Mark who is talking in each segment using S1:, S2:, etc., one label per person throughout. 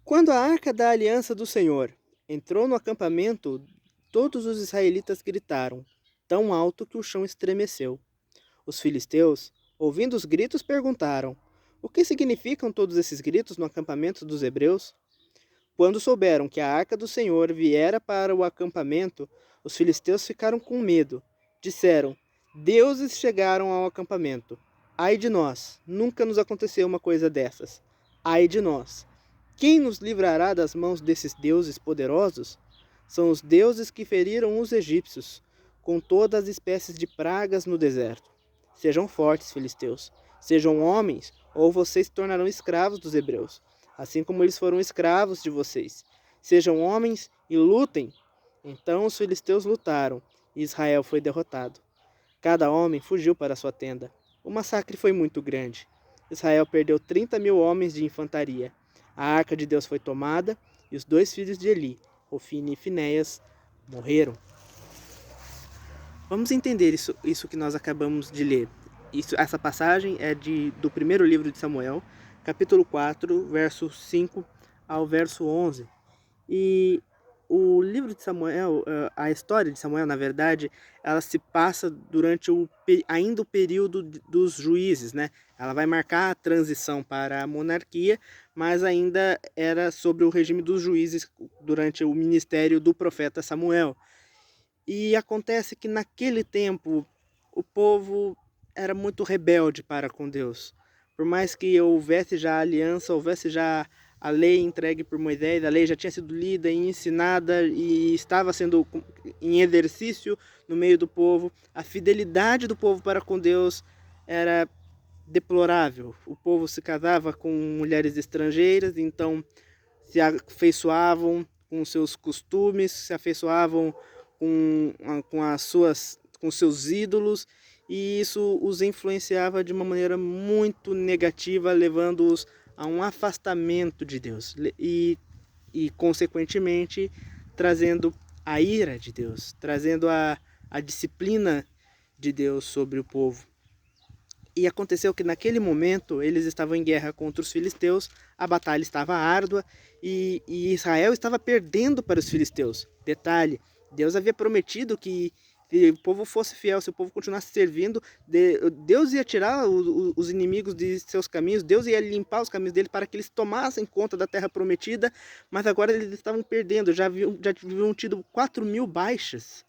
S1: Quando a arca da aliança do Senhor entrou no acampamento, todos os israelitas gritaram, tão alto que o chão estremeceu. Os filisteus, ouvindo os gritos, perguntaram: O que significam todos esses gritos no acampamento dos hebreus? Quando souberam que a arca do Senhor viera para o acampamento, os filisteus ficaram com medo. Disseram: Deuses chegaram ao acampamento. Ai de nós, nunca nos aconteceu uma coisa dessas. Ai de nós. Quem nos livrará das mãos desses deuses poderosos? São os deuses que feriram os egípcios, com todas as espécies de pragas no deserto. Sejam fortes, filisteus. Sejam homens, ou vocês se tornarão escravos dos hebreus, assim como eles foram escravos de vocês. Sejam homens e lutem. Então os filisteus lutaram, e Israel foi derrotado. Cada homem fugiu para sua tenda. O massacre foi muito grande. Israel perdeu 30.000 homens de infantaria. A arca de Deus foi tomada e os dois filhos de Eli, Ofni e Finéias, morreram. Vamos entender isso que nós acabamos de ler. Essa passagem é do primeiro livro de Samuel, capítulo 4, verso 5 ao verso 11. E o livro de Samuel, a história de Samuel, na verdade, ela se passa durante ainda o período dos juízes, né? Ela vai marcar a transição para a monarquia, mas ainda era sobre o regime dos juízes durante o ministério do profeta Samuel. E acontece que naquele tempo o povo era muito rebelde para com Deus. Por mais que houvesse já a aliança, houvesse já a lei entregue por Moisés, a lei já tinha sido lida e ensinada e estava sendo em exercício no meio do povo, a fidelidade do povo para com Deus era deplorável. O povo se casava com mulheres estrangeiras, então se afeiçoavam com seus costumes, se afeiçoavam com seus ídolos, e isso os influenciava de uma maneira muito negativa, levando-os a um afastamento de Deus e consequentemente trazendo a ira de Deus, trazendo a disciplina de Deus sobre o povo. E aconteceu que naquele momento eles estavam em guerra contra os filisteus, a batalha estava árdua e Israel estava perdendo para os filisteus. Detalhe, Deus havia prometido que se o povo fosse fiel, se o povo continuasse servindo, Deus ia tirar os inimigos de seus caminhos, Deus ia limpar os caminhos deles para que eles tomassem conta da terra prometida, mas agora eles estavam perdendo, já haviam tido 4.000 baixas.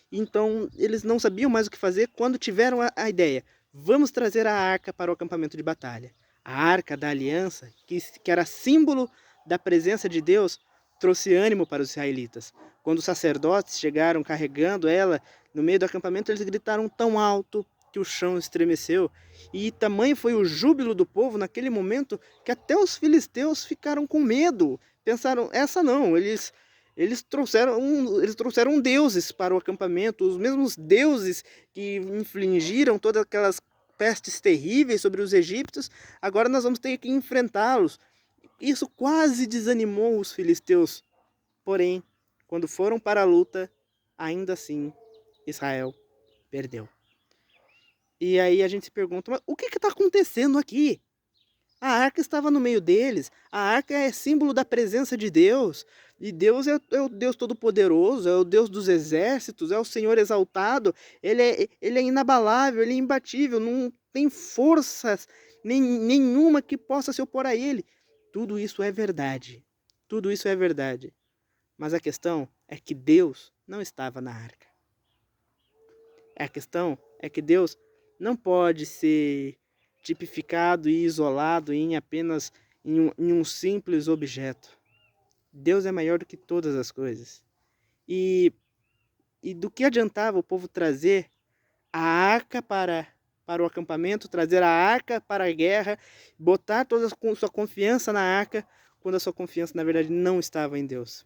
S1: Então eles não sabiam mais o que fazer quando tiveram a ideia. Vamos trazer a arca para o acampamento de batalha. A arca da aliança, que era símbolo da presença de Deus, trouxe ânimo para os israelitas. Quando os sacerdotes chegaram carregando ela no meio do acampamento, eles gritaram tão alto que o chão estremeceu. E tamanho foi o júbilo do povo naquele momento que até os filisteus ficaram com medo. Pensaram, essa não, eles trouxeram deuses para o acampamento, os mesmos deuses que infligiram todas aquelas pestes terríveis sobre os egípcios, agora nós vamos ter que enfrentá-los. Isso quase desanimou os filisteus. Porém, quando foram para a luta, ainda assim, Israel perdeu. E aí a gente se pergunta, mas o que está acontecendo aqui? A arca estava no meio deles. A arca é símbolo da presença de Deus. E Deus é o Deus Todo-Poderoso, é o Deus dos exércitos, é o Senhor exaltado. Ele é inabalável, ele é imbatível, não tem forças nenhuma que possa se opor a ele. Tudo isso é verdade. Tudo isso é verdade. Mas a questão é que Deus não estava na arca. A questão é que Deus não pode ser tipificado e isolado em apenas em um simples objeto. Deus é maior do que todas as coisas. E do que adiantava o povo trazer a arca para o acampamento, trazer a arca para a guerra, botar toda a sua confiança na arca, quando a sua confiança na verdade não estava em Deus.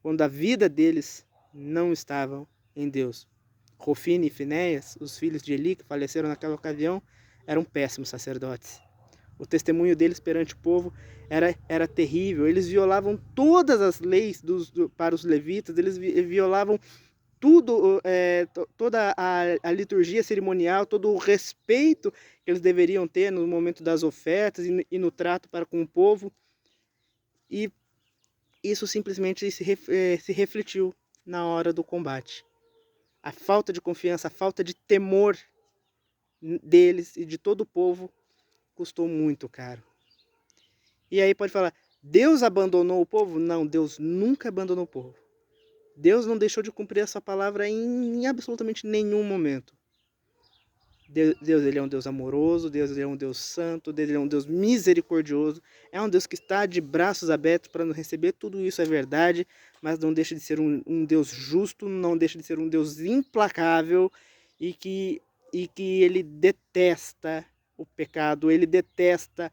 S1: Quando a vida deles não estava em Deus. Ofni e Finéias, os filhos de Eli que faleceram naquela ocasião, eram péssimos sacerdotes. O testemunho deles perante o povo era terrível. Eles violavam todas as leis para os levitas, eles violavam tudo, toda a liturgia cerimonial, todo o respeito que eles deveriam ter no momento das ofertas e no trato para com o povo. E isso simplesmente se refletiu na hora do combate. A falta de confiança, a falta de temor deles e de todo o povo custou muito caro. E aí pode falar, Deus abandonou o povo? Não, Deus nunca abandonou o povo. Deus não deixou de cumprir essa palavra em absolutamente nenhum momento. Deus, ele é um Deus amoroso, Deus ele é um Deus santo, Deus ele é um Deus misericordioso, é um Deus que está de braços abertos para nos receber, tudo isso é verdade, mas não deixa de ser um Deus justo, não deixa de ser um Deus implacável e que ele detesta o pecado, ele detesta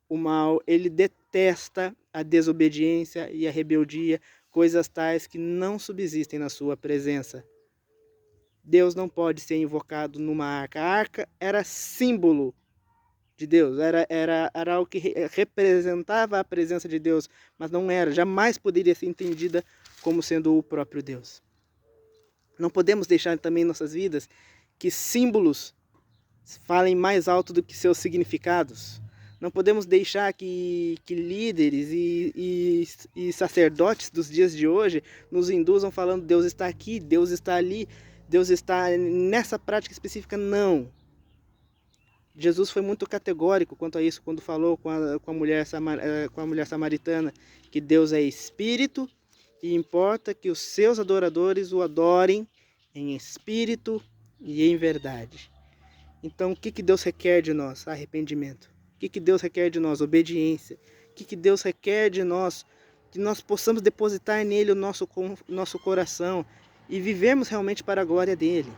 S1: o mal, ele detesta a desobediência e a rebeldia, coisas tais que não subsistem na sua presença. Deus não pode ser invocado numa arca. A arca era símbolo de Deus, era algo que representava a presença de Deus, mas não era, jamais poderia ser entendida como sendo o próprio Deus. Não podemos deixar também em nossas vidas que símbolos falem mais alto do que seus significados. Não podemos deixar que líderes e sacerdotes dos dias de hoje nos induzam falando Deus está aqui, Deus está ali, Deus está nessa prática específica. Não. Jesus foi muito categórico quanto a isso quando falou com a mulher samaritana que Deus é espírito e importa que os seus adoradores o adorem em espírito e em verdade. Então o que Deus requer de nós? Arrependimento. O que Deus requer de nós? Obediência. O que Deus requer de nós? Que nós possamos depositar nele o nosso coração e vivemos realmente para a glória dele.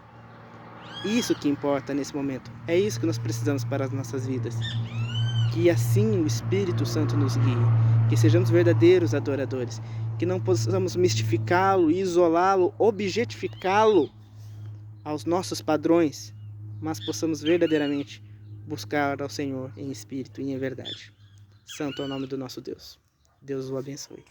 S1: Isso que importa nesse momento. É isso que nós precisamos para as nossas vidas. Que assim o Espírito Santo nos guie. Que sejamos verdadeiros adoradores. Que não possamos mistificá-lo, isolá-lo, objetificá-lo aos nossos padrões, mas possamos verdadeiramente buscar ao Senhor em espírito e em verdade. Santo é o nome do nosso Deus. Deus o abençoe.